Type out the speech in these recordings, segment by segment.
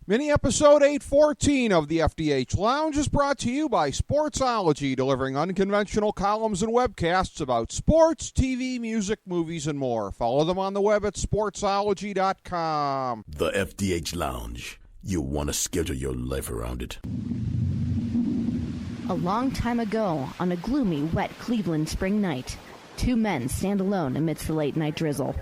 Mini episode 814 of the FDH Lounge is brought to you by Sportsology, delivering unconventional columns and webcasts about sports, TV, music, movies, and more. Follow them on the web at sportsology.com. The FDH Lounge. You'll want to schedule your life around it. A long time ago, on a gloomy, wet Cleveland spring night, two men stand alone amidst the late-night drizzle.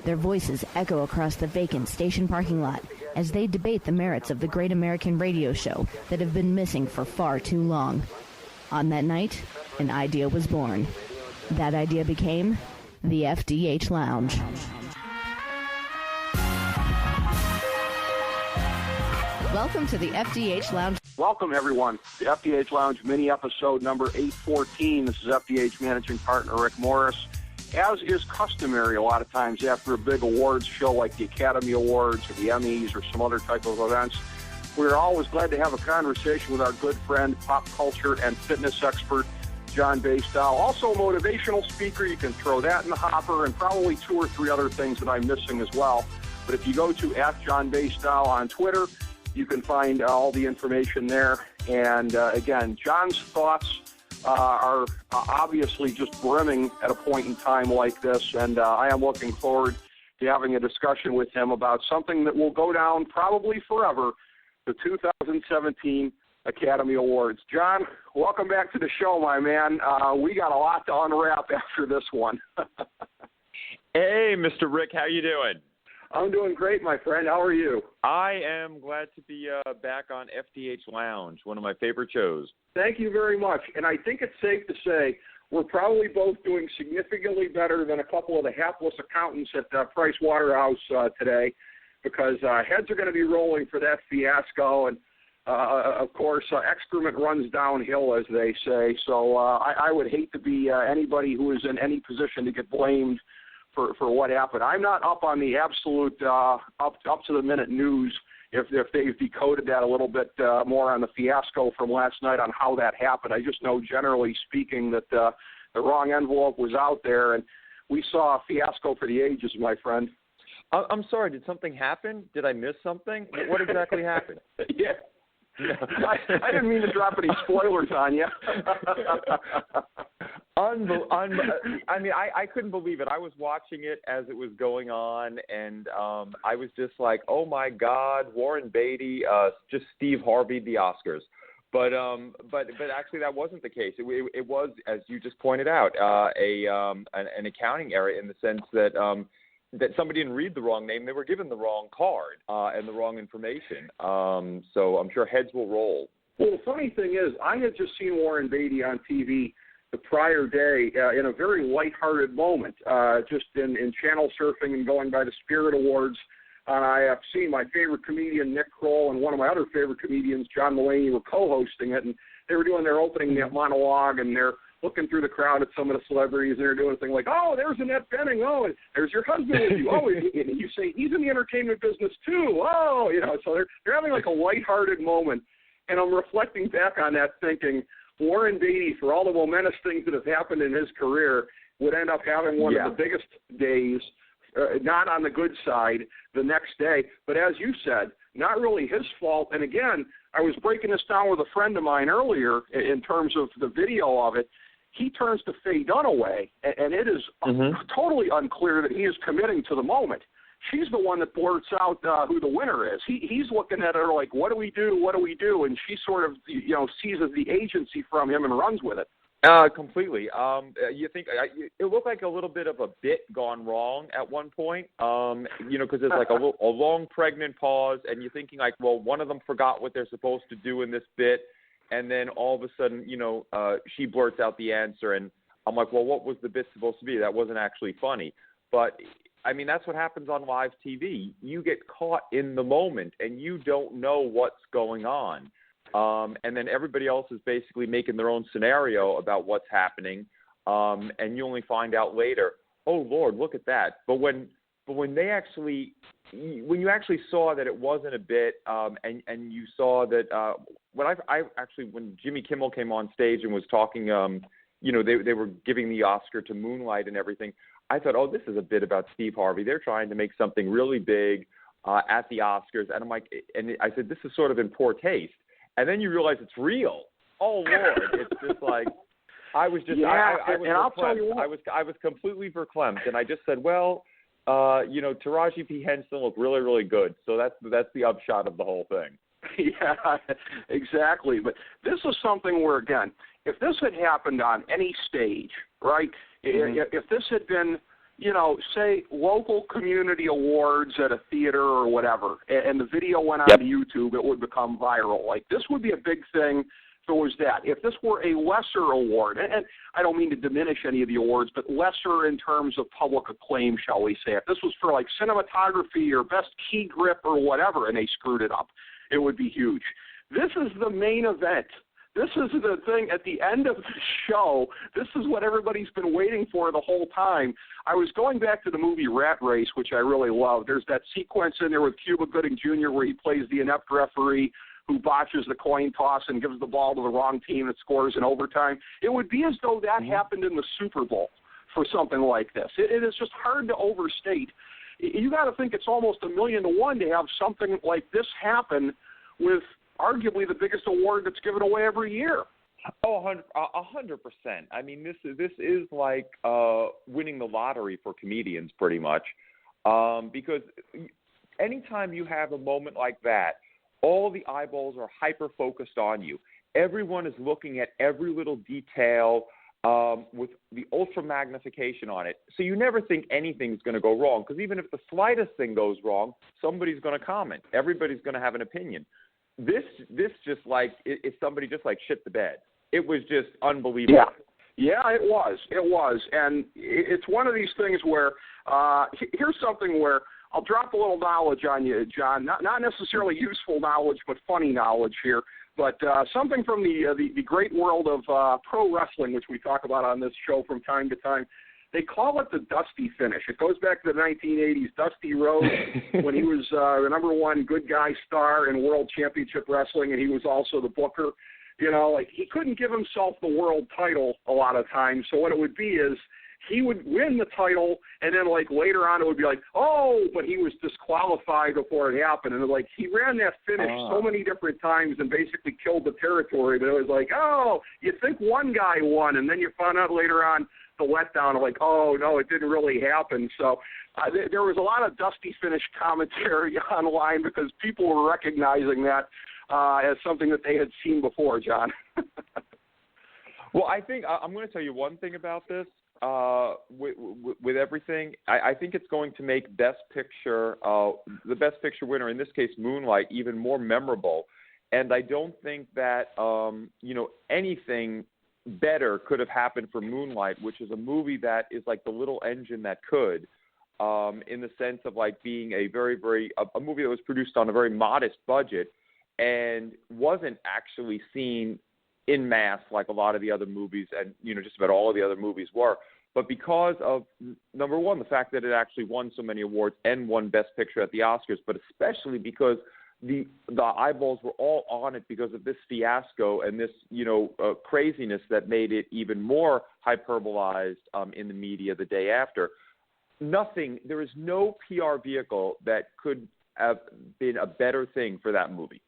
Their voices echo across the vacant station parking lot as they debate the merits of the great American radio show that have been missing for far too long. On that night, an idea was born. That idea became the FDH Lounge. Welcome to the FDH Lounge. Welcome, everyone. The FDH Lounge mini episode number 814. This is FDH Managing Partner Rick Morris. As is customary a lot of times after a big awards show like the Academy Awards or the Emmys or some other type of events, we're always glad to have a conversation with our good friend, pop culture and fitness expert, John Basedow. Also a motivational speaker. You can throw that in the hopper, and probably two or three other things that I'm missing as well. But if you go to @JohnBasedow on Twitter, you can find all the information there. And again, John's thoughts are obviously just brimming at a point in time like this, and I am looking forward to having a discussion with him about something that will go down probably forever, the 2017 Academy Awards. John, welcome back to the show, my man. We got a lot to unwrap after this one. Hey, Mr. Rick, how you doing? I'm doing great, my friend. How are you? I am glad to be back on FDH Lounge, one of my favorite shows. Thank you very much. And I think it's safe to say we're probably both doing significantly better than a couple of the hapless accountants at Price Waterhouse today, because heads are going to be rolling for that fiasco. And, of course, excrement runs downhill, as they say. So I would hate to be anybody who is in any position to get blamed for what happened. I'm not up on the absolute up to the minute news if they've decoded that a little bit more on the fiasco from last night on how that happened. I just know, generally speaking, that the wrong envelope was out there, and we saw a fiasco for the ages, my friend. I'm sorry, did something happen? Did I miss something? What exactly happened? Yeah. I didn't mean to drop any spoilers on you. I mean, I couldn't believe it. I was watching it as it was going on, and I was just like, oh, my God, Warren Beatty, just Steve Harvey, the Oscars. But actually that wasn't the case. It was, as you just pointed out, an accounting error in the sense that somebody didn't read the wrong name. They were given the wrong card and the wrong information. So I'm sure heads will roll. Well, the funny thing is, I had just seen Warren Beatty on TV the prior day in a very lighthearted moment, just in channel surfing and going by the Spirit Awards. And I have seen my favorite comedian, Nick Kroll, and one of my other favorite comedians, John Mulaney, were co-hosting it. And they were doing their opening monologue, and they're looking through the crowd at some of the celebrities, and they're doing a thing like, oh, there's Annette Bening. Oh, and there's your husband with you. Oh, and you say, he's in the entertainment business too. Oh, so they're having like a lighthearted moment. And I'm reflecting back on that thinking, Warren Beatty, for all the momentous things that have happened in his career, would end up having one of the biggest days, not on the good side, the next day. But as you said, not really his fault. And again, I was breaking this down with a friend of mine earlier in terms of the video of it. He turns to Faye Dunaway, and it is totally unclear that he is committing to the moment. She's the one that blurts out who the winner is. He's looking at her like, what do we do? What do we do? And she sort of, seizes the agency from him and runs with it. Completely. You think it looked like a little bit of a bit gone wrong at one point, because there's like a long pregnant pause, and you're thinking like, well, one of them forgot what they're supposed to do in this bit, and then all of a sudden, she blurts out the answer, and I'm like, well, what was the bit supposed to be? That wasn't actually funny. But I mean, that's what happens on live TV. You get caught in the moment, and you don't know what's going on. And then everybody else is basically making their own scenario about what's happening, and you only find out later, oh, Lord, look at that. But when when you actually saw that it wasn't a bit, and you saw that when Jimmy Kimmel came on stage and was talking, they were giving the Oscar to Moonlight and everything. I thought, oh, this is a bit about Steve Harvey. They're trying to make something really big at the Oscars, and I'm like, and I said, this is sort of in poor taste. And then you realize it's real. Oh Lord, it's just like I was just I was I'll tell you what. I was completely verklempt, and I just said, well, Taraji P. Henson looked really, really good. So that's the upshot of the whole thing. Yeah, exactly. But this is something where, again, if this had happened on any stage, right? Mm-hmm. If this had been, say local community awards at a theater or whatever, and the video went on to YouTube, it would become viral. Like, this would be a big thing if it was that. If this were a lesser award, and I don't mean to diminish any of the awards, but lesser in terms of public acclaim, shall we say. If this was for, like, cinematography or best key grip or whatever, and they screwed it up, it would be huge. This is the main event. This is the thing at the end of the show. This is what everybody's been waiting for the whole time. I was going back to the movie Rat Race, which I really love. There's that sequence in there with Cuba Gooding Jr. where he plays the inept referee who botches the coin toss and gives the ball to the wrong team that scores in overtime. It would be as though that happened in the Super Bowl for something like this. It is just hard to overstate. You got to think it's almost 1,000,000 to 1 to have something like this happen with arguably the biggest award that's given away every year. Oh, 100%. I mean, this is like winning the lottery for comedians, pretty much, because anytime you have a moment like that, all the eyeballs are hyper focused on you. Everyone is looking at every little detail. With the ultra magnification on it. So you never think anything's going to go wrong, because even if the slightest thing goes wrong, somebody's going to comment. Everybody's going to have an opinion. This just like, if somebody just like shit the bed. It was just unbelievable. Yeah, it was. And it's one of these things where, here's something where I'll drop a little knowledge on you, John. Not necessarily useful knowledge, but funny knowledge here. But something from the great world of pro wrestling, which we talk about on this show from time to time. They call it the Dusty finish. It goes back to the 1980s. Dusty Rhodes, when he was the number one good guy star in World Championship Wrestling, and he was also the booker. Like, he couldn't give himself the world title a lot of times. So what it would be is he would win the title, and then, like, later on it would be like, oh, but he was disqualified before it happened. And, like, he ran that finish so many different times and basically killed the territory that it was like, oh, you think one guy won, and then you found out later on the letdown of, like, oh, no, it didn't really happen. So there was a lot of Dusty finish commentary online because people were recognizing that as something that they had seen before, John. Well, I think I'm going to tell you one thing about this. With everything, I think it's going to make Best Picture, the Best Picture winner, in this case Moonlight, even more memorable. And I don't think that, anything better could have happened for Moonlight, which is a movie that is like the little engine that could, in the sense of like being a a movie that was produced on a very modest budget and wasn't actually seen in mass like a lot of the other movies and, just about all of the other movies were. But because of, number one, the fact that it actually won so many awards and won Best Picture at the Oscars, but especially because the eyeballs were all on it because of this fiasco and this, craziness that made it even more hyperbolized in the media the day after. There is no PR vehicle that could have been a better thing for that movie.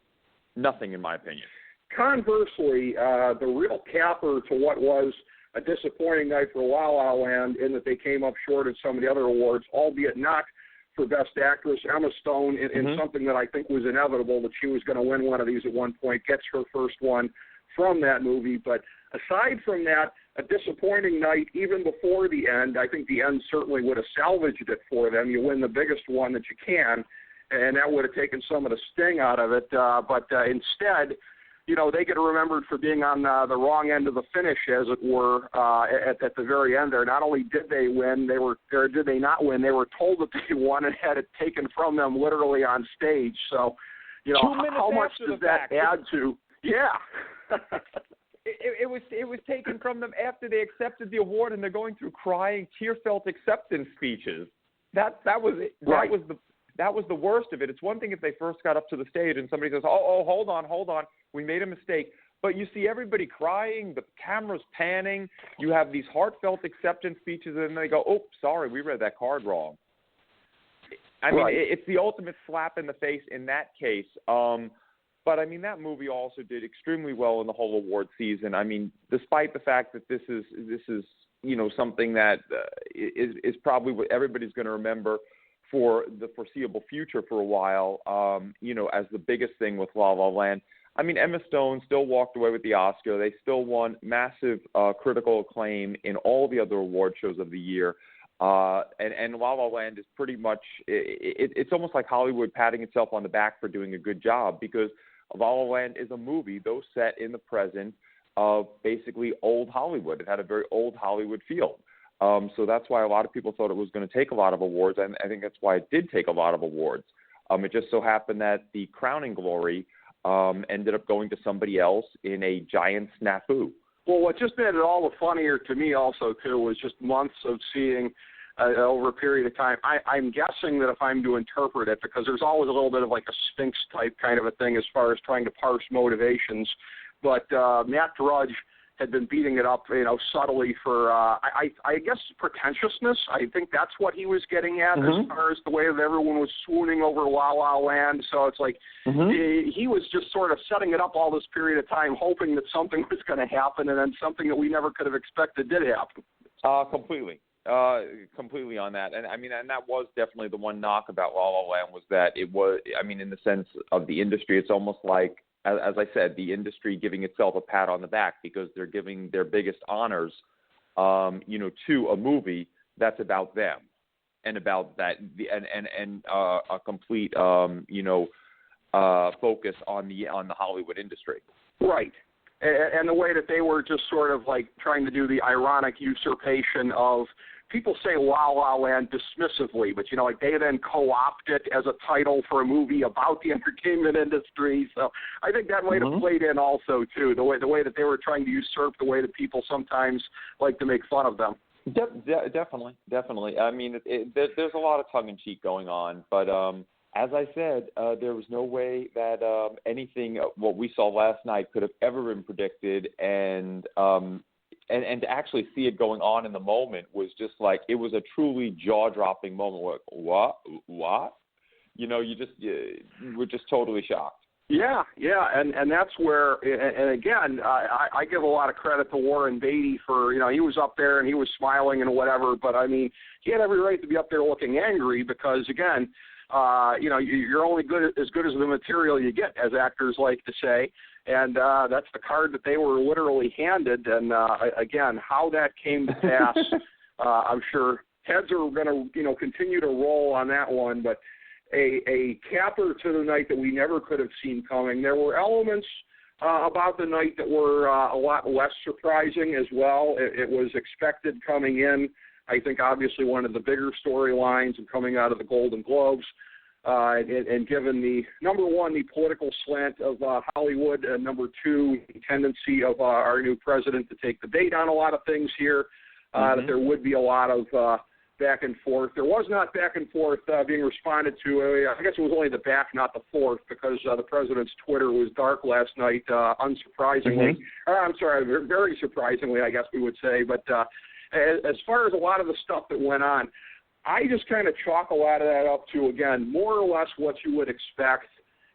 Nothing, in my opinion. Conversely, the real capper to what was a disappointing night for La La Land in that they came up short at some of the other awards, albeit not for Best Actress. Emma Stone, in something that I think was inevitable, that she was going to win one of these at one point, gets her first one from that movie. But aside from that, a disappointing night even before the end. I think the end certainly would have salvaged it for them. You win the biggest one that you can, and that would have taken some of the sting out of it. But instead, they get remembered for being on the wrong end of the finish, as it were, at the very end there. Not only did they win, did they not win, they were told that they won and had it taken from them literally on stage. So, how much does that add to? Yeah. It was taken from them after they accepted the award, and they're going through crying, tear-felt acceptance speeches. That was it. Right. That was the worst of it. It's one thing if they first got up to the stage and somebody says, oh, hold on, we made a mistake. But you see everybody crying, the camera's panning, you have these heartfelt acceptance speeches, and they go, oh, sorry, we read that card wrong. I mean, Right. it's the ultimate slap in the face in that case. But I mean, that movie also did extremely well in the whole award season. I mean, despite the fact that this is something that is probably what everybody's going to remember for the foreseeable future for a while, as the biggest thing with La La Land. I mean, Emma Stone still walked away with the Oscar. They still won massive critical acclaim in all the other award shows of the year. And La La Land is pretty much, it's almost like Hollywood patting itself on the back for doing a good job, because La La Land is a movie, though set in the present, of basically old Hollywood. It had a very old Hollywood feel. So that's why a lot of people thought it was going to take a lot of awards, and I think that's why it did take a lot of awards. It just so happened that the crowning glory ended up going to somebody else in a giant snafu. Well, what just made it all the funnier to me also, too, was just months of seeing over a period of time. I'm guessing that if I'm to interpret it, because there's always a little bit of like a Sphinx type kind of a thing as far as trying to parse motivations, but Matt Drudge had been beating it up, subtly for, I guess, pretentiousness. I think that's what he was getting at, as far as the way that everyone was swooning over La La Land. So it's like he was just sort of setting it up all this period of time, hoping that something was going to happen, and then something that we never could have expected did happen. Completely on that. And I mean, and that was definitely the one knock about La La Land, was that it was, I mean, in the sense of the industry, it's almost like, as I said, the industry giving itself a pat on the back because they're giving their biggest honors, to a movie that's about them and about that, and a complete, focus on the Hollywood industry. Right. And the way that they were just sort of like trying to do the ironic usurpation of, people say La La Land dismissively, but, like they then co-opt it as a title for a movie about the entertainment industry. So I think that might have played in also, too, the way that they were trying to usurp the way that people sometimes like to make fun of them. Definitely. I mean, there's a lot of tongue-in-cheek going on, but as I said, there was no way that anything what we saw last night could have ever been predicted, and to actually see it going on in the moment was just like, it was a truly jaw-dropping moment. Like, what? You were just totally shocked. Yeah, and that's where, and again, I give a lot of credit to Warren Beatty for, he was up there and he was smiling and whatever, but I mean, he had every right to be up there looking angry because, again, you're only as good as the material you get, as actors like to say. And that's the card that they were literally handed. And, again, how that came to pass, I'm sure heads are going to, continue to roll on that one. But a capper to the night that we never could have seen coming. There were elements about the night that were a lot less surprising as well. It was expected coming in. I think obviously one of the bigger storylines and coming out of the Golden Globes. And given the, number one, the political slant of Hollywood, and number two, the tendency of our new president to take the bait on a lot of things here, that there would be a lot of back and forth. There was not back and forth being responded to. I guess it was only the back, not the forth, because the president's Twitter was dark last night, unsurprisingly. I'm sorry, very surprisingly, I guess we would say. But as far as a lot of the stuff that went on, I just kind of chalk a lot of that up to, again, more or less what you would expect.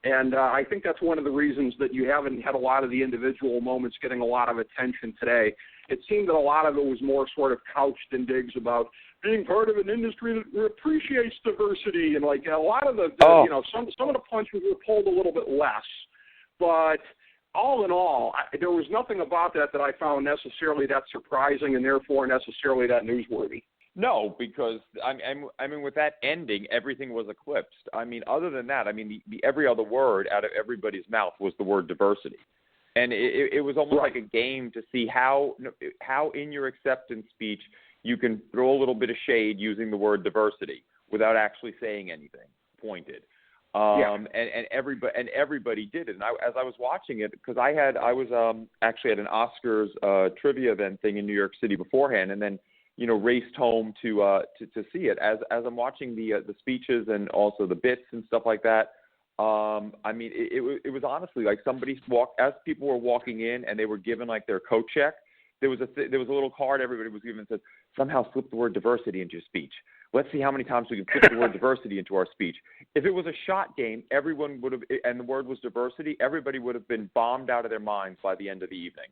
And I think that's one of the reasons that you haven't had a lot of the individual moments getting a lot of attention today. It seemed that a lot of it was more sort of couched in digs about being part of an industry that appreciates diversity. And, like, a lot of the some of the punches were pulled a little bit less. But all in all, there was nothing about that I found necessarily that surprising and therefore necessarily that newsworthy. No, because, I mean, with that ending, everything was eclipsed. I mean, other than that, I mean, the every other word out of everybody's mouth was the word diversity. And it was almost like a game to see how in your acceptance speech you can throw a little bit of shade using the word diversity without actually saying anything pointed. And everybody did it. And as I was watching it, because I was actually at an Oscars trivia event thing in New York City beforehand, and then raced home to see it. As I'm watching the speeches and also the bits and stuff like that. I mean, it was honestly like somebody as people were walking in and they were given like their coat check, there was a little card everybody was given that said, somehow slip the word diversity into your speech. Let's see how many times we can slip the word diversity into our speech. If it was a shot game, everyone would have, and the word was diversity, everybody would have been bombed out of their minds by the end of the evening.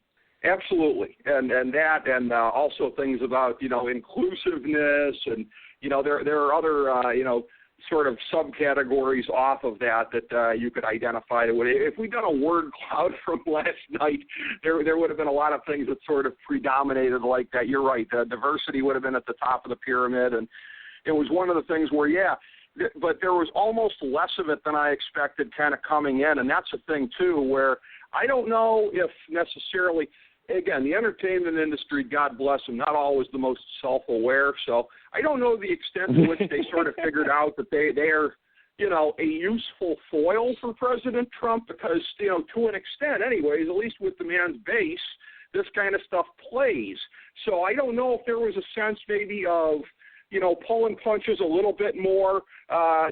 Absolutely, and that, and also things about inclusiveness, and there are other sort of subcategories off of that you could identify. If we'd done a word cloud from last night, there would have been a lot of things that sort of predominated like that. You're right. Diversity would have been at the top of the pyramid, and it was one of the things where, but there was almost less of it than I expected kind of coming in, and that's a thing, too, where I don't know if necessarily – again, the entertainment industry, God bless them, not always the most self-aware, so I don't know the extent to which they sort of figured out that they are, a useful foil for President Trump because, to an extent anyways, at least with the man's base, this kind of stuff plays. So I don't know if there was a sense maybe of, pulling punches a little bit more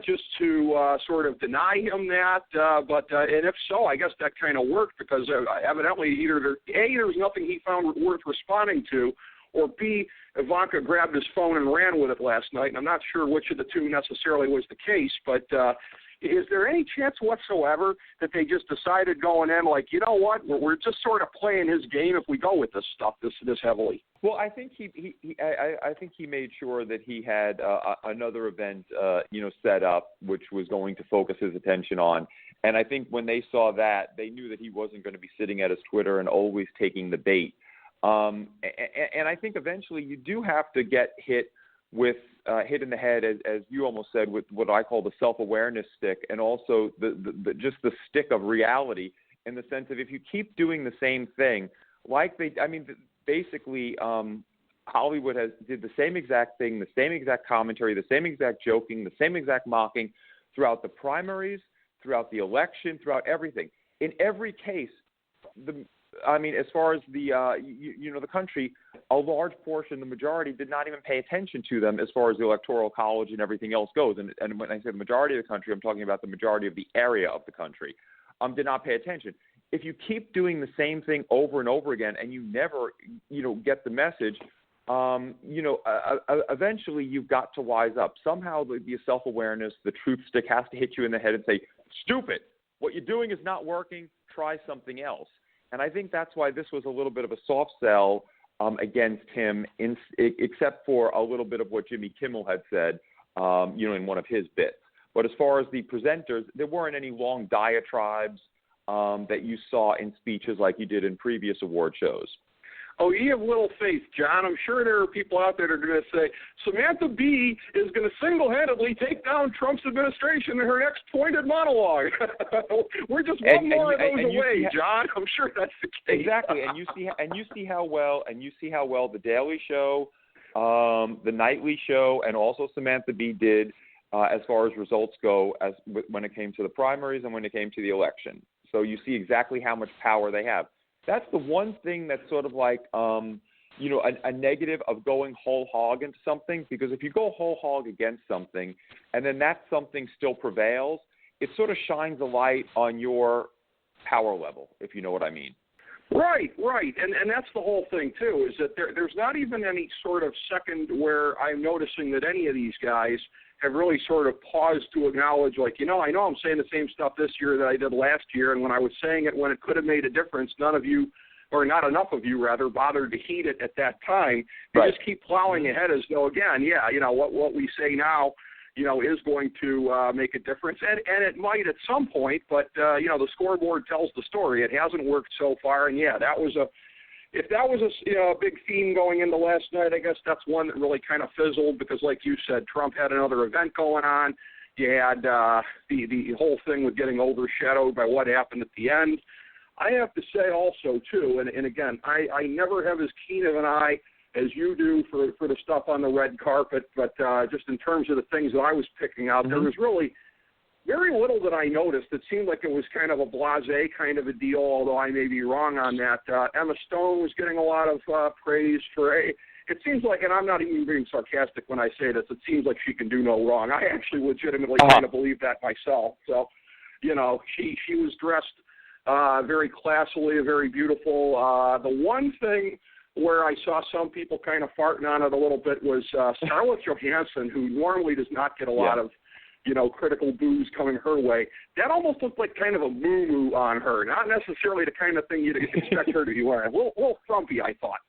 just to sort of deny him that. And if so, I guess that kind of worked because evidently either there's nothing he found worth responding to, or B, Ivanka grabbed his phone and ran with it last night. And I'm not sure which of the two necessarily was the case, but is there any chance whatsoever that they just decided going in like, you know what, we're just sort of playing his game if we go with this stuff this heavily? Well, I think I think he made sure that he had another event, set up, which was going to focus his attention on. And I think when they saw that, they knew that he wasn't going to be sitting at his Twitter and always taking the bait. And I think eventually you do have to get hit in the head, as you almost said, with what I call the self-awareness stick, and also just the stick of reality, in the sense of if you keep doing the same thing, basically Hollywood did the same exact thing, the same exact commentary, the same exact joking, the same exact mocking throughout the primaries, throughout the election, throughout everything. In every case, as far as the country, a large portion, the majority, did not even pay attention to them as far as the Electoral College and everything else goes. And when I say the majority of the country, I'm talking about the majority of the area of the country, did not pay attention. If you keep doing the same thing over and over again and you never, get the message, eventually you've got to wise up. Somehow the self-awareness, the truth stick has to hit you in the head and say, stupid, what you're doing is not working, try something else. And I think that's why this was a little bit of a soft sell against him, except for a little bit of what Jimmy Kimmel had said, in one of his bits. But as far as the presenters, there weren't any long diatribes that you saw in speeches like you did in previous award shows. Oh, you have little faith, John. I'm sure there are people out there that are going to say, Samantha Bee is going to single-handedly take down Trump's administration in her next pointed monologue. We're just one more of those away, John. I'm sure that's the case. Exactly, and you see how well the Daily Show, the Nightly Show, and also Samantha Bee did as far as results go, when it came to the primaries and when it came to the election. So you see exactly how much power they have. That's the one thing that's sort of like, a negative of going whole hog into something, because if you go whole hog against something and then that something still prevails, it sort of shines a light on your power level, if you know what I mean. Right. And that's the whole thing, too, is that there's not even any sort of second where I'm noticing that any of these guys have really sort of paused to acknowledge, like, I know I'm saying the same stuff this year that I did last year, and when I was saying it when it could have made a difference, none of you, or not enough of you, rather, bothered to heed it at that time. They just keep plowing ahead as though, again, what we say now, is going to make a difference. And it might at some point, but, the scoreboard tells the story. It hasn't worked so far, and, if that was a big theme going into last night, I guess that's one that really kind of fizzled because, like you said, Trump had another event going on. You had the whole thing with getting overshadowed by what happened at the end. I have to say also, too, and again, I never have as keen of an eye as you do for the stuff on the red carpet, but just in terms of the things that I was picking out, there was really very little that I noticed. It seemed like it was kind of a blasé kind of a deal, although I may be wrong on that. Emma Stone was getting a lot of praise for it seems like, and I'm not even being sarcastic when I say this, it seems like she can do no wrong. I actually legitimately kind of believe that myself. So, she was dressed very classily, very beautiful. The one thing where I saw some people kind of farting on it a little bit was Scarlett Johansson, who normally does not get a lot of, critical boos coming her way. That almost looked like kind of a moo-moo on her, not necessarily the kind of thing you'd expect her to be wearing. A little frumpy, I thought.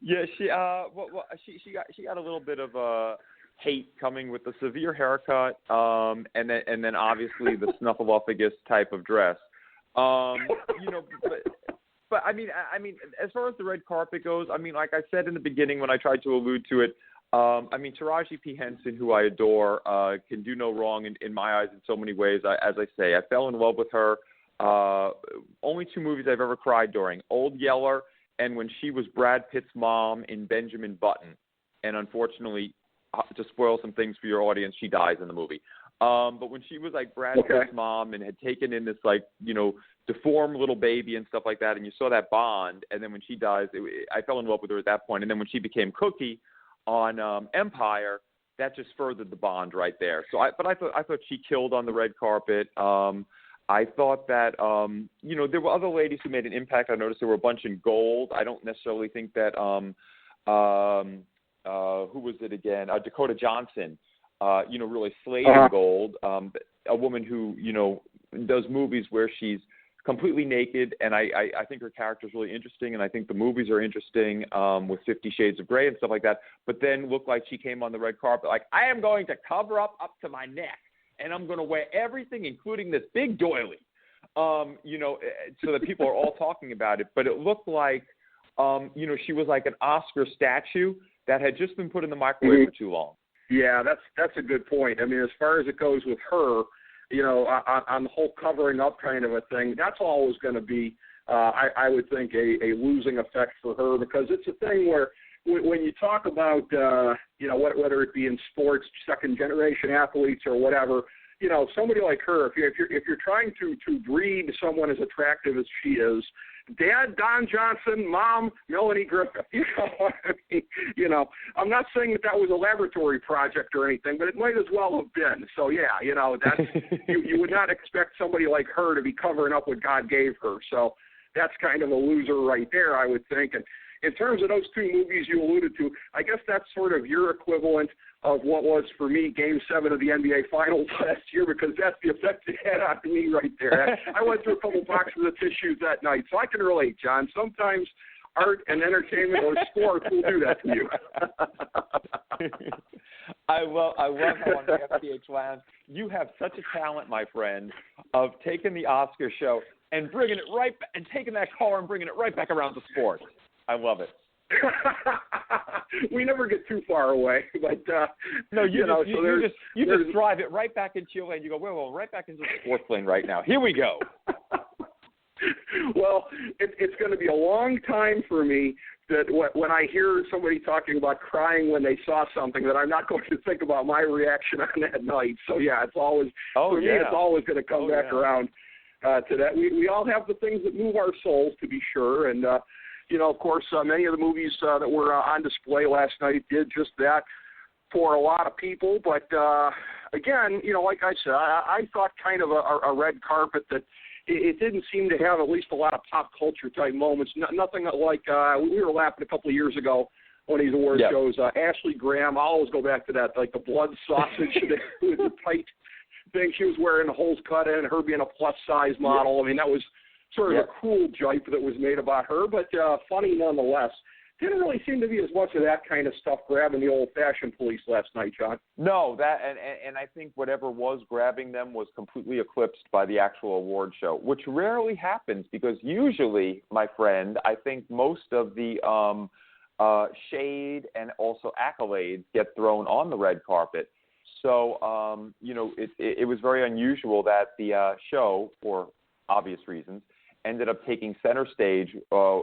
Yeah, she got a little bit of hate coming with the severe haircut, and then obviously the snuffleupagus type of dress. But I mean, as far as the red carpet goes, I mean, like I said in the beginning when I tried to allude to it, I mean, Taraji P. Henson, who I adore, can do no wrong in my eyes in so many ways. As I say, I fell in love with her. Only 2 movies I've ever cried during: Old Yeller and when she was Brad Pitt's mom in Benjamin Button. And unfortunately, to spoil some things for your audience, she dies in the movie. But when she was like Brad Pitt's mom and had taken in this deformed little baby and stuff like that, and you saw that bond, and then when she dies, I fell in love with her at that point. And then when she became Cookie on Empire, that just furthered the bond right there. So I thought she killed on the red carpet. I thought that there were other ladies who made an impact. I noticed there were a bunch in gold. I don't necessarily think that who was it again? Dakota Johnson. Really slayed in gold. A woman who does movies where she's completely naked, and I think her character is really interesting, and I think the movies are interesting with 50 Shades of Grey and stuff like that, but then looked like she came on the red carpet like, I am going to cover up to my neck, and I'm going to wear everything, including this big doily, so that people are all talking about it. But it looked like, she was like an Oscar statue that had just been put in the microwave for too long. Yeah, that's a good point. I mean, as far as it goes with her, on the whole covering up kind of a thing, that's always going to be, I would think, a losing effect for her, because it's a thing where when you talk about, whether it be in sports, second-generation athletes or whatever, somebody like her, if you're trying to breed someone as attractive as she is, Dad, Don Johnson, Mom, Melanie Griffith, I'm not saying that was a laboratory project or anything, but it might as well have been. So, that's, you would not expect somebody like her to be covering up what God gave her. So that's kind of a loser right there, I would think. And in terms of those 2 movies you alluded to, I guess that's sort of your equivalent of what was for me Game 7 of the NBA Finals last year, because that's the effect it had on me right there. I went through a couple boxes of tissues that night, so I can relate, John. Sometimes art and entertainment or sports will do that to you. I love how on the FDH Lounge you have such a talent, my friend, of taking the Oscar show and bringing it right back, and taking that car and bringing it right back around to sports. I love it. We never get too far away, but no, you just drive it right back into your lane. You go, well, right back into the sports lane right now. Here we go. Well, it's going to be a long time for me that when I hear somebody talking about crying when they saw something, that I'm not going to think about my reaction on that night. So yeah, it's always me. It's always going to come back around to that. We all have the things that move our souls, to be sure, and. Of course, many of the movies that were on display last night did just that for a lot of people. But, again, like I said, I thought kind of a red carpet that it didn't seem to have at least a lot of pop culture type moments. Nothing like we were laughing a couple of years ago on these award shows. Ashley Graham, I always go back to that, like the blood sausage with the tight thing she was wearing, the holes cut in, her being a plus-size model. I mean, that was sort of a cool jipe that was made about her, but funny nonetheless. Didn't really seem to be as much of that kind of stuff grabbing the old-fashioned police last night, John. No, that and I think whatever was grabbing them was completely eclipsed by the actual award show, which rarely happens, because usually, my friend, I think most of the shade and also accolades get thrown on the red carpet. So, it was very unusual that the show, for obvious reasons, ended up taking center stage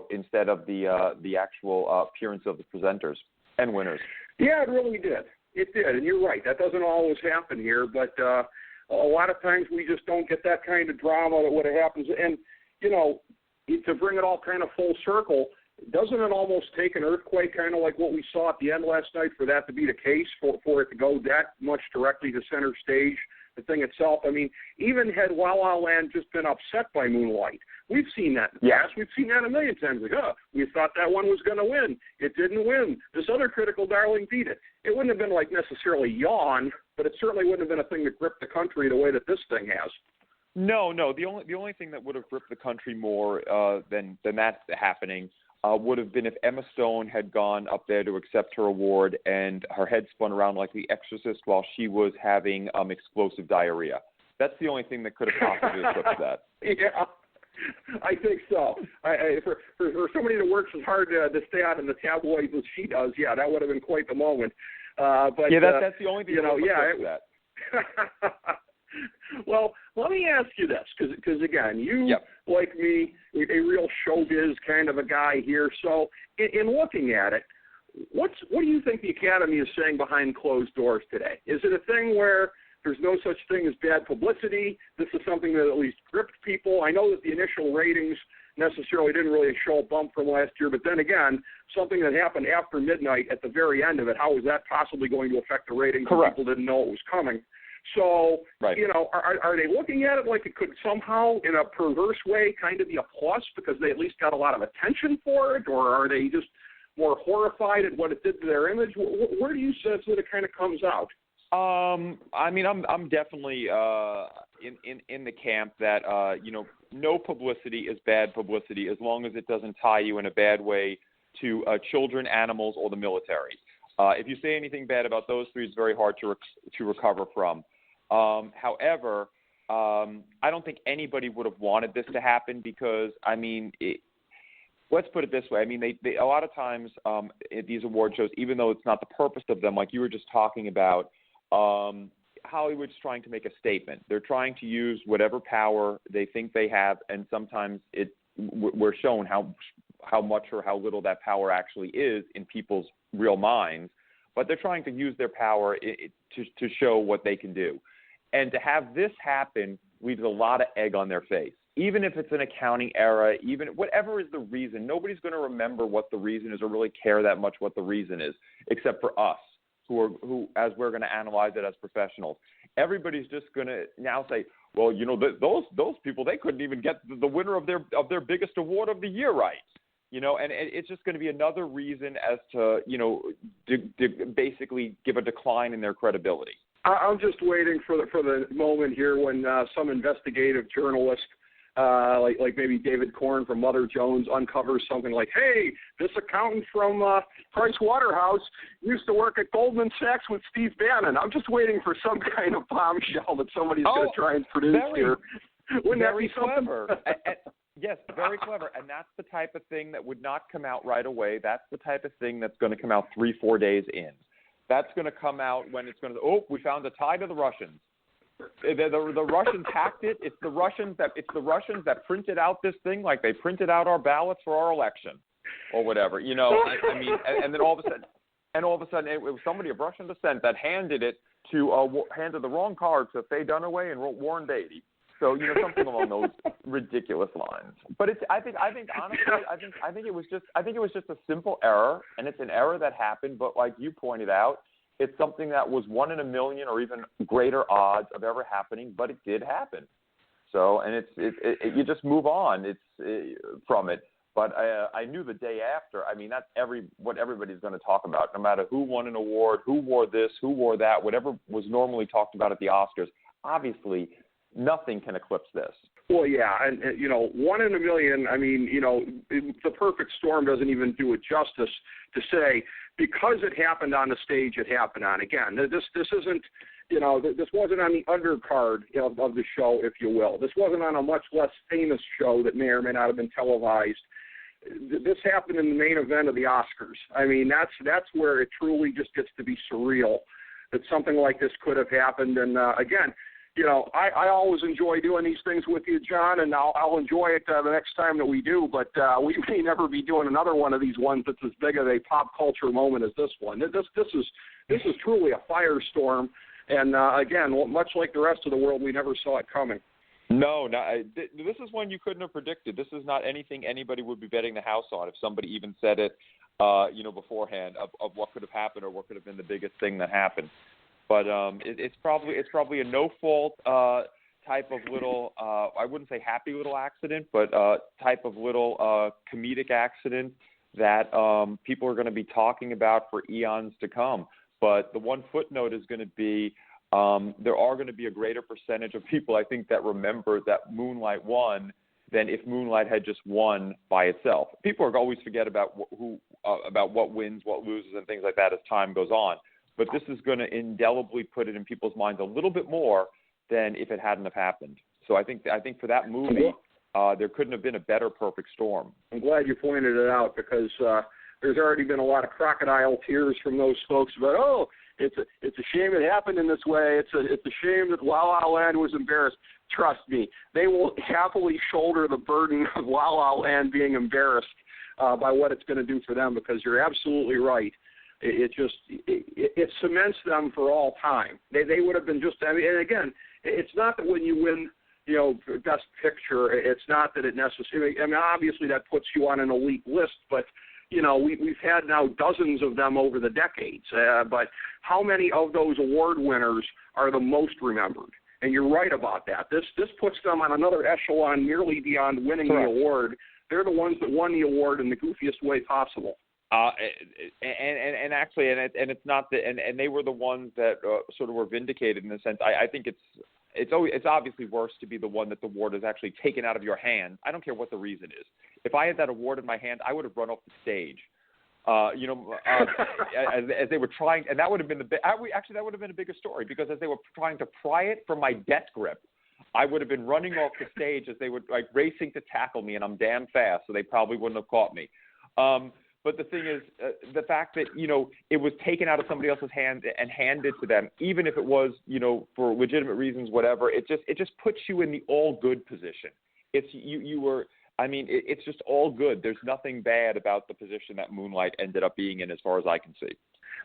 instead of the actual appearance of the presenters and winners. Yeah, it really did. It did, and you're right. That doesn't always happen here, but a lot of times we just don't get that kind of drama that would have happened. And, to bring it all kind of full circle, doesn't it almost take an earthquake, kind of like what we saw at the end last night, for that to be the case, for it to go that much directly to center stage the thing itself. I mean, even had La La Land just been upset by Moonlight, we've seen that in the past. We've seen that a million times. Like, we thought that one was going to win. It didn't win. This other critical darling beat it. It wouldn't have been like necessarily yawn, but it certainly wouldn't have been a thing that gripped the country the way that this thing has. No. The only thing that would have gripped the country more than that happening would have been if Emma Stone had gone up there to accept her award and her head spun around like The Exorcist while she was having explosive diarrhea. That's the only thing that could have possibly eclipsed that. Yeah, I think so. For somebody that works as hard to stay out in the tabloids as she does, yeah, that would have been quite the moment. But yeah, that's the only thing that would have eclipsed that. Well, let me ask you this, because again, you, like me, a real showbiz kind of a guy here. So in looking at it, what do you think the Academy is saying behind closed doors today? Is it a thing where there's no such thing as bad publicity? This is something that at least gripped people. I know that the initial ratings necessarily didn't really show a bump from last year, but then again, something that happened after midnight at the very end of it, how is that possibly going to affect the ratings? Correct. People didn't know it was coming. So, you know, are they looking at it like it could somehow, in a perverse way, kind of be a plus because they at least got a lot of attention for it, or are they just more horrified at what it did to their image? Where do you sense that it kind of comes out? I mean, I'm definitely in the camp that you know, no publicity is bad publicity as long as it doesn't tie you in a bad way to children, animals, or the military. If you say anything bad about those three, it's very hard to recover from. However, I don't think anybody would have wanted this to happen because, I mean, let's put it this way. I mean, they a lot of times at these award shows, even though it's not the purpose of them, like you were just talking about, Hollywood's trying to make a statement. They're trying to use whatever power they think they have, and sometimes we're shown how much or how little that power actually is in people's real minds, but they're trying to use their power to show what they can do. And to have this happen leaves a lot of egg on their face. Even if it's an accounting error, even whatever is the reason, nobody's going to remember what the reason is or really care that much what the reason is, except for us, who as we're going to analyze it as professionals. Everybody's just going to now say, well, you know, those people, they couldn't even get the winner of their biggest award of the year right. You know, and it's just going to be another reason as to, you know, to basically give a decline in their credibility. I'm just waiting for the moment here when some investigative journalist, like maybe David Korn from Mother Jones, uncovers something like, hey, this accountant from Price Waterhouse used to work at Goldman Sachs with Steve Bannon. I'm just waiting for some kind of bombshell that somebody's going to try and produce here. Wouldn't that be something? Clever. Yes, very clever. And that's the type of thing that would not come out right away. That's the type of thing that's going to come out 3-4 days in. That's going to come out when it's going to, we found a tie to the Russians. The Russians hacked it. It's the Russians that printed out this thing like they printed out our ballots for our election or whatever. You know, I mean, and then all of a sudden it was somebody of Russian descent that handed the wrong card to Faye Dunaway and Warren Beatty. So, you know, something along those ridiculous lines. But I think honestly, it was just a simple error, and it's an error that happened. But like you pointed out, it's something that was 1 in a million or even greater odds of ever happening, but it did happen. So, and you just move on. From it. But I knew the day after. I mean, that's what everybody's going to talk about, no matter who won an award, who wore this, who wore that, whatever was normally talked about at the Oscars. Obviously, nothing can eclipse this. Well, yeah, and you know, 1 in a million. I mean, you know, the perfect storm doesn't even do it justice to say because it happened on the stage, it happened on. Again, this isn't, you know, this wasn't on the undercard of the show, if you will. This wasn't on a much less famous show that may or may not have been televised. This happened in the main event of the Oscars. I mean, that's where it truly just gets to be surreal that something like this could have happened. And again, you know, I always enjoy doing these things with you, John, and I'll enjoy it the next time that we do. But we may never be doing another one of these ones that's as big of a pop culture moment as this one. This is truly a firestorm, and again, much like the rest of the world, we never saw it coming. No, this is one you couldn't have predicted. This is not anything anybody would be betting the house on if somebody even said it, you know, beforehand of what could have happened or what could have been the biggest thing that happened. But it's probably a no-fault type of little, I wouldn't say happy little accident, but type of little comedic accident that people are going to be talking about for eons to come. But the one footnote is going to be there are going to be a greater percentage of people, I think, that remember that Moonlight won than if Moonlight had just won by itself. People are always forget about about what wins, what loses, and things like that as time goes on. But this is going to indelibly put it in people's minds a little bit more than if it hadn't have happened. So I think for that movie, there couldn't have been a better perfect storm. I'm glad you pointed it out because there's already been a lot of crocodile tears from those folks about, it's a shame it happened in this way. It's a shame that La La Land was embarrassed. Trust me, they will happily shoulder the burden of La La Land being embarrassed by what it's going to do for them, because you're absolutely right. It cements them for all time. They would have been just. I mean, and again, it's not that when you win, Best Picture, it's not that it necessarily. I mean, obviously that puts you on an elite list, but we've had now dozens of them over the decades. But how many of those award winners are the most remembered? And you're right about that. This puts them on another echelon, nearly beyond winning the award. They're the ones that won the award in the goofiest way possible. And actually, it's not that, and they were the ones that sort of were vindicated in a sense. I think it's obviously worse to be the one that the award is actually taken out of your hand. I don't care what the reason is. If I had that award in my hand, I would have run off the stage. As they were trying, and that would have been that would have been a bigger story, because as they were trying to pry it from my death grip, I would have been running off the stage as they were racing to tackle me, and I'm damn fast, so they probably wouldn't have caught me. But the thing is, the fact that, it was taken out of somebody else's hand and handed to them, even if it was, for legitimate reasons, whatever, it just puts you in the all good position. It's just all good. There's nothing bad about the position that Moonlight ended up being in, as far as I can see.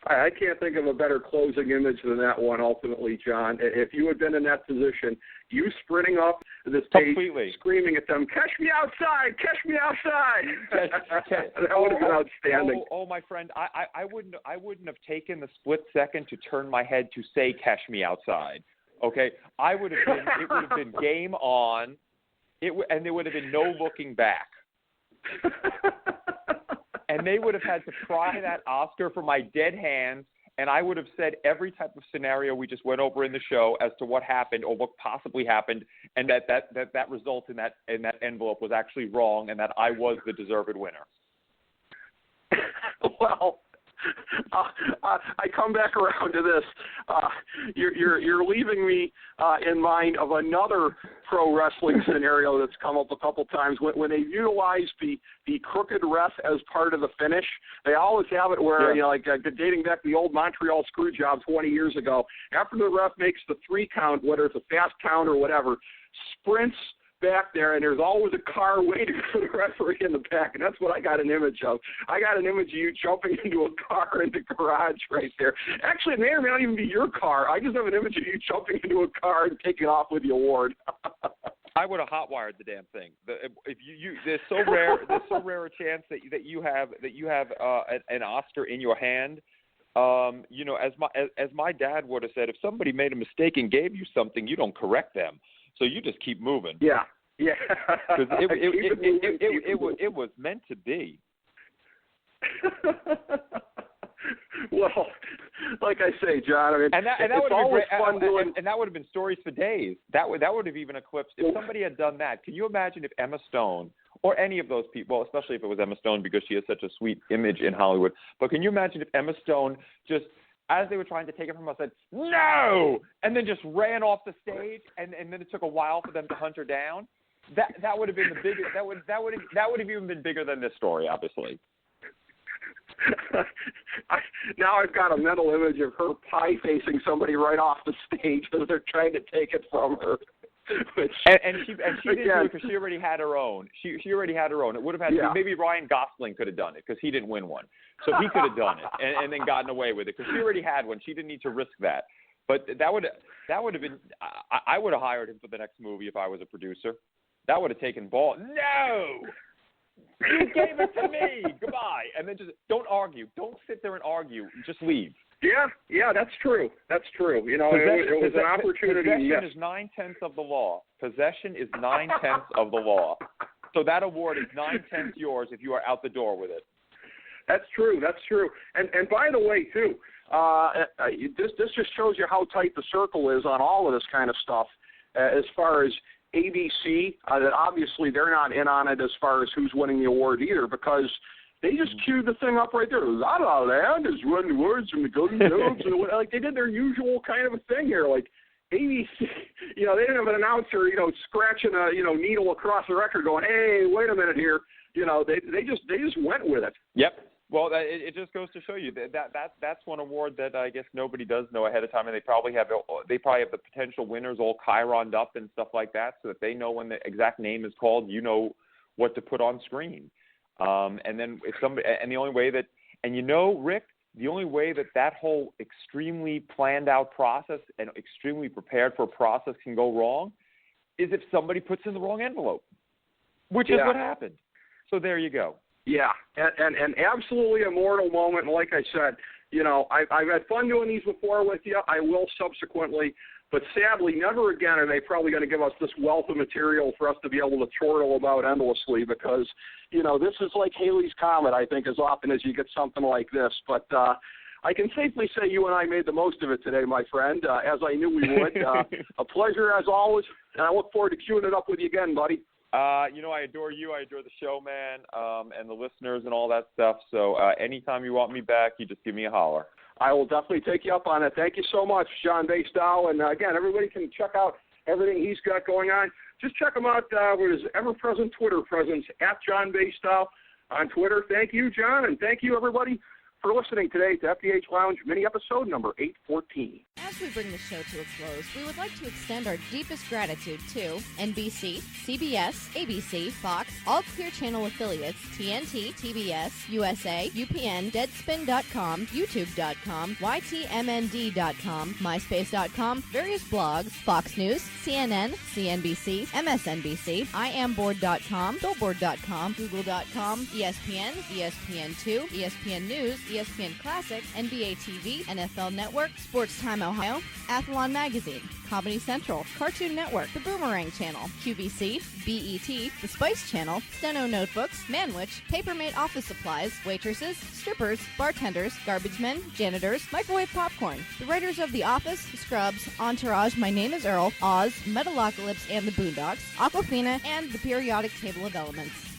I can't think of a better closing image than that one, ultimately, John. If you had been in that position, you sprinting up the stage, screaming at them, "Catch me outside! Catch me outside!" That would have been outstanding. Oh, my friend, I wouldn't have taken the split second to turn my head to say, "Catch me outside." Okay, it would have been game on, and there would have been no looking back. And they would have had to pry that Oscar from my dead hands, and I would have said every type of scenario we just went over in the show as to what happened or what possibly happened, and that result in that envelope was actually wrong, and that I was the deserved winner. Well, I come back around to this. You're leaving me in mind of another pro wrestling scenario that's come up a couple times when they utilize the crooked ref as part of the finish. They always have it where dating back to the old Montreal screw job 20 years ago. After the ref makes the 3 count, whether it's a fast count or whatever, sprints back there, and there's always a car waiting for the referee in the back, and that's what I got an image of. I got an image of you jumping into a car in the garage right there. Actually, it may or may not even be your car. I just have an image of you jumping into a car and taking off with the award. I would have hotwired the damn thing. If you there's so rare a chance that you have an Oscar in your hand. As my dad would have said, if somebody made a mistake and gave you something, you don't correct them. So you just keep moving. Yeah. Because it was meant to be. Well, like I say, John, I mean, that it's always fun doing. And that would have been stories for days. That would have even eclipsed. If somebody had done that, can you imagine if Emma Stone or any of those people, well, especially if it was Emma Stone because she has such a sweet image in Hollywood, but can you imagine if Emma Stone just, as they were trying to take it from us, said, "No!" and then just ran off the stage, and then it took a while for them to hunt her down? That would have been the biggest. That would have even been bigger than this story, obviously. Now I've got a mental image of her pie-facing somebody right off the stage as they're trying to take it from her. And she didn't do it because she already had her own. She already had her own. It would have had to, maybe Ryan Gosling could have done it because he didn't win one, so he could have done it and then gotten away with it because she already had one. She didn't need to risk that. But that would have been. I would have hired him for the next movie if I was a producer. That would have taken ball. No. You gave it to me. Goodbye. And then just don't argue. Don't sit there and argue. Just leave. Yeah, that's true. That's true. You know, it was an opportunity. Possession is 9/10 of the law. Possession is 9/10 of the law. So that award is 9/10 yours if you are out the door with it. That's true. That's true. And by the way, too, this just shows you how tight the circle is on all of this kind of stuff. As far as ABC, that obviously they're not in on it as far as who's winning the award either, because they just queued the thing up right there. La La Land is one of the words from the Golden Globes. Like they did their usual kind of a thing here. Like ABC, you know, they didn't have an announcer, you know, scratching a needle across the record, going, "Hey, wait a minute here." You know, they just went with it. Yep. Well, it just goes to show you that's one award that I guess nobody does know ahead of time, and they probably have the potential winners all chironed up and stuff like that, so that they know when the exact name is called, you know what to put on screen. And then if somebody, and the only way that, and you know, Rick, the only way that whole extremely planned out process and extremely prepared for process can go wrong is if somebody puts in the wrong envelope, which is what happened. So there you go. Yeah, and absolutely a mortal moment. And like I said, you know, I've had fun doing these before with you. I will subsequently, but sadly, never again are they probably going to give us this wealth of material for us to be able to chortle about endlessly, because, you know, this is like Halley's Comet, I think, as often as you get something like this. But I can safely say you and I made the most of it today, my friend, as I knew we would. A pleasure as always, and I look forward to queuing it up with you again, buddy. You know, I adore you. I adore the show, man, and the listeners and all that stuff. So anytime you want me back, you just give me a holler. I will definitely take you up on it. Thank you so much, John Basedow. And, again, everybody can check out everything he's got going on. Just check him out with his ever-present Twitter presence, @John Basedow on Twitter. Thank you, John, and thank you, everybody, for listening today to FDH Lounge mini-episode number 814. As we bring the show to a close, we would like to extend our deepest gratitude to NBC, CBS, ABC, Fox, all Clear Channel affiliates, TNT, TBS, USA, UPN, Deadspin.com, YouTube.com, YTMND.com, MySpace.com, various blogs, Fox News, CNN, CNBC, MSNBC, IamBoard.com, Billboard.com, Google.com, ESPN, ESPN2, ESPN News, ESPN Classic, NBA TV, NFL Network, Sports Time Ohio, Athlon Magazine, Comedy Central, Cartoon Network, The Boomerang Channel, QVC, BET, The Spice Channel, Steno Notebooks, Manwich, Papermate Office Supplies, waitresses, strippers, bartenders, garbage men, janitors, microwave popcorn, the writers of The Office, Scrubs, Entourage, My Name is Earl, Oz, Metalocalypse and the Boondocks, Aquafina, and the Periodic Table of Elements.